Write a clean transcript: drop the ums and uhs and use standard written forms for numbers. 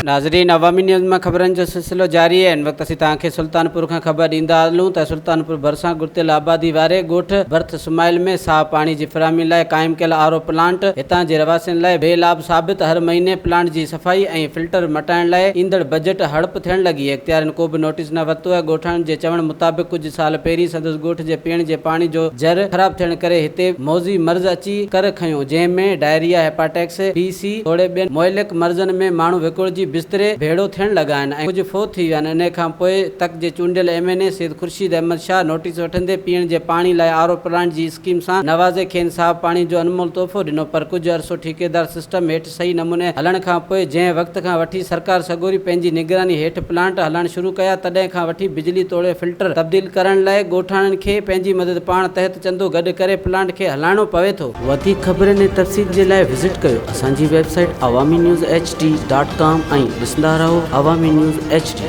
नाज़रीन, अवामी न्यूज़ में खबरन जो सिलसिलो जारी है। इन वक्त असीं तव्हांखे सुल्तानपुर का खबर ॾींदा हलूं त सुल्तानपुर भरिसां गुर्तियल आबादी वारे ॻोठ बर्थ सुमाइल में साफ़ पानी की फ़राहमी लाइ क़ाइम कयल आरो प्लांट हितां जे रवासियुनि लाइ बेलाभ साबित। हर महीने प्लांट की सफ़ाई ऐं फिल्टर मटाइण लाइ ईंदड़ बजट हड़प थियण लगी। इख्तियारनि को भी नोटिस न वरितो है। ॻोठाणनि जे चवण मुताबिक़ कुछ साल पहिरीं संदसि ॻोठ जे पीअण जे पानी जो जर ख़राब थियण करे हिते मौज़ी मर्ज़ अची कर खयो, जंहिंमें डायरिया, हेपाटाइटिस BC तोड़े ॿियनि मुहलिक मर्ज़नि में माण्हू विकुड़जी बिस्तरे भेड़ो थियण लगा आहिनि ऐं कुछ फोत थी विया आहिनि। इन खां पोइ तक जे चूंडियल MNA सैयद खुर्शीद अहमद शाह नोटिस वठंदे पीअण जे पानी लाइ आरो प्लांट जी स्कीम सां नवाज़े खेनि साफ़ पानी जो अनमोल तोहफ़ो ॾिनो। पर कुछ अरसो ठेकेदार सिस्टम हेठि सही नमूने हलण खां पोइ जंहिं वक़्त खां वठी सरकार सगोरी पंहिंजी निगरानी हेठि प्लांट हलाइण शुरू कया, तॾहिं खां वठी बिजली तोड़े फिल्टर तब्दील करण लाइ ॻोठाणनि खे पंहिंजी मदद पाण तहत चंदो गॾु करे प्लांट खे हलाइणो पवे थो। वधीक ख़बरनि ऐं तफ़सील जे लाइ विज़िट कयो असांजी वेबसाइट awamiNewsHD.com ऐं ॾिसंदा रहो अवामी न्यूज़ HD।